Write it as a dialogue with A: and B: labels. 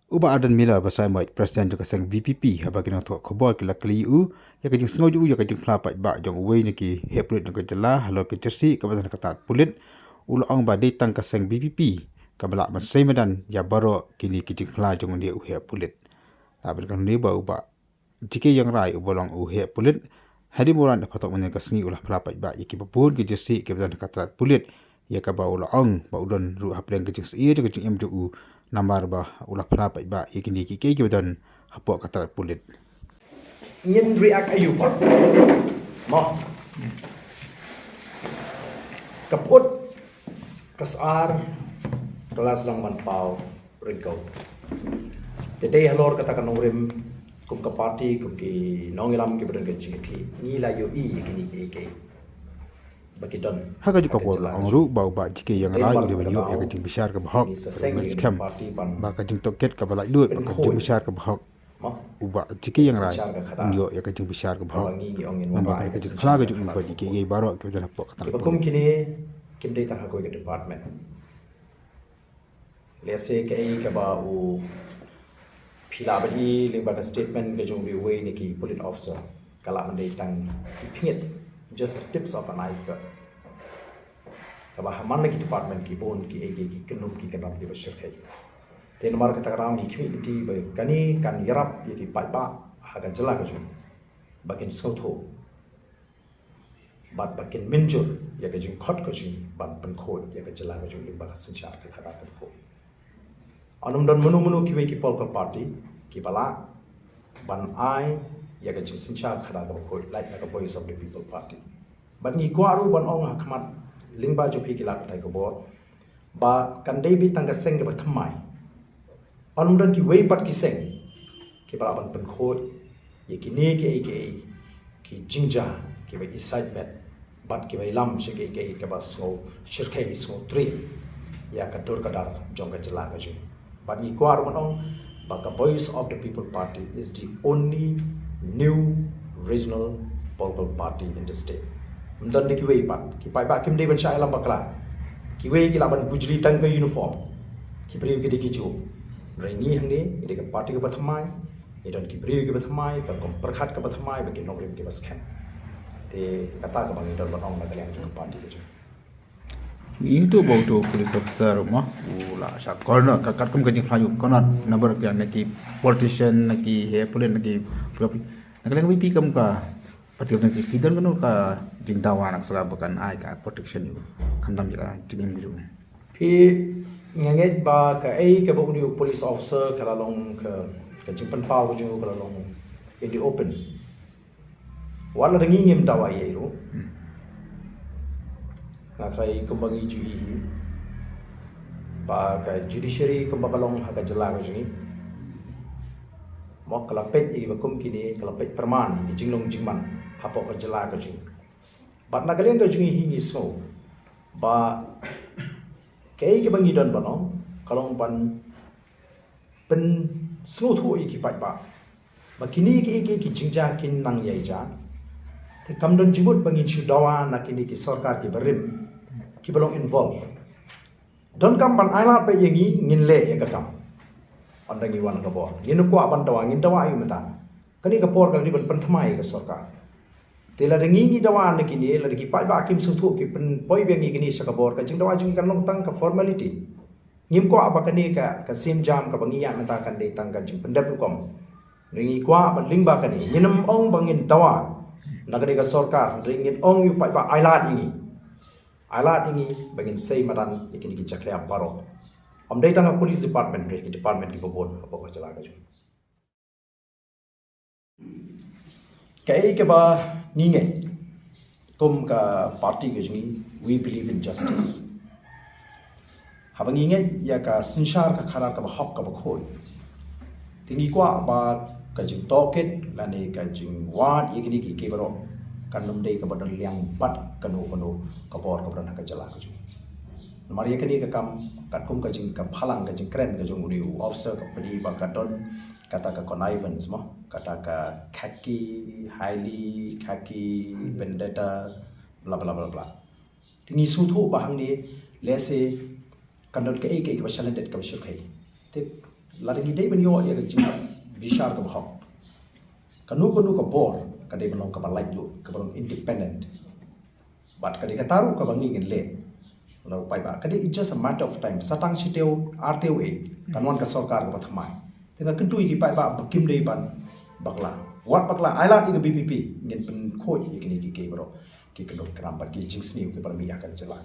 A: Uba adan mila basai mai presiden juga sang VPP haba kena tok khobor ke lakli ya ke jing sngoju ya ke jing phlapat ba jong wei ni ki heprit ke jela halo ke jersi ke badan ketat pulit ulo ong ba datang ke sang VPP ke balak ban sai medan ya baro kini ki jing phla jong dia uhe pulit laban kan ni ba uba jike yang rai ubolong uhe pulit hadi moran patok men ke sngi ulah phlapat ba ya ki babun ke jersi ke badan ketat pulit ya ka ba ulo ong ba udon ru hapleng ke jing sie ke jing mju nambar bah ulah perapat ba ikini ki badan hapok katarat pulit
B: Ingin react ayu pak mo kaput kasar kelas lang man pau ringkau tete halor katakan nurim kum ka party kum ki nongilam ki badan ke chingki ni la yo I ikini ki bakidon
A: haka juga por angru bau ba jike yang rai de benyo ya kajing besar ke bahok scam ba kajing toket ka balai duit ba kajing besar ke bahok uba jike yang rai ndio ya kajing besar ke bahok namba ka kajing khla kajing ba jike ye baro ke jana pok kata
B: kum kini kim dei tang hakoi ke department lese ke ka ba u phila badi limba ka statement ke jong bi we ni ki police officer kala mandei tang pingit just tips of an iceberg kaba haman lagi department ki bon ki ege ki kenum ki kenam di besar kai ten mar kata ram ni kimi ti ba kani kan yarap ye ki pai ba haga jela ka jum bakin sautho bat bakin minjur ya ka jing khot ka jing ban ban kho ya ka jela ka jum limba ka sinchar ka khada ka ko anum don munu ki we ki political party ki bala ban ai ya ka jing sinchar khada ka ko like ka voice of the people party ban ni ko aru ban ong hakmat lingba jo phi kilak tai ko bor ba kan dei bi tangga seng ke thamai anumdan ki wei pat ki seng ki bala ban pen khoi ye ki ne ke ki jingja ki bai excitement bat ki bai lam se ke ba so shirkai so tri ya ka dur ka dar jong ka jela ka ju ba ni ko ar manong ba ka voice of the people party is the only new regional political party in the state mdan de ki wei pat ki pai ba kim de ban sha lam bakla ki wei ki la ban bujli tang ka uniform ki priu ki de ki chu rai ni hang ni de ka party ka pathamai e don ki priu ki pathamai ka kom prakhat ka pathamai ba ki nokrim ki bas khan te kata ka bang don ban ong na ka yang party ka chu
A: itu bau tu police officer mah ula sha corner ka kat kum kajing phayu corner number pian naki politician naki he police naki nakala ngi pi kam ka patil naki kidan kanu ka jing dawa nak saga bukan ai ka protection yu kandam jika jingim gitu
B: phi nganget ba ka ai ka ba uni police officer kala long ka jing pan pau ju kala long in the open wala ringi ngim dawa ye ro na trai kumbangi ju ba ka judiciary kumbakalong ha ka jela ka jingi mo kala pet i ba kum kini kala pet perman di jinglong jingman hapo ka jela ka jing bat na kalian ka jingi hi so ba kei ke bangi don banong kalong ban pen snow thu i ki pai ba kini ki jingja kin nang yai ja te kam don jibut bangi chi dawa na kini ki sarkar ki barim ki balong involve don kam ban ailat pe yangi ngin le ya ka kam andangi wan ka bo ngin ko aban dawa ngin dawa yu mata kani ka por ka ni ban panthamai ka sarkar te la ringi ni dawa na kini la ki pai ba kim su thu ki pen boy bengi kini sa ka bor ka jing dawa jing kan long tang ka formality ngim ko aba kani ka sim jam ka bangi ya mata kan de tang ka jing pendap kom ringi kwa ban lingba kani nginam ong bangin dawa nagani ka sarkar ringin ong yu pai ba ailat ini bangin sei madan ikini ki chakle baro om dai tanga police department re ki department ki bobon apa ka chala ka ju kai ke ba ninge kum ka party ke jini we believe in justice habang inge ya ka sinshar ka khara ka ba hok ka ba khoi tingi kwa ba ka jing toket lani ka jing wat ikini ki ke baro kanum dei ka badal liang bat kanu ka bor ka brana ka jala ka ju maria kani ka kam kat kum ka jing ka phalang ka jing kren ka jung uri officer ka padi ba ka don kata ka connivance mo kata ka highly khaki vendetta bla bla bla bla tini su thu bahang ni lese kandot ka ek ba challenge ka shur khai te lari gidei benyo ya ke jenis bishar ke bahok kanu ke bor kadai benong ke balai lu ke benong independent but kadai kataru ke bangi ngin le lau pai ba kadai it's just a matter of time satang siteu arteu kanwan ke sarkar ke pathamai tengah kentui ki pai ba bakim dei ban bakla wat bakla aila ki ke BPP ngin pen khoi ki ni ki ke bro ki kenu kram ba ki jingsni ke parmi akan jalan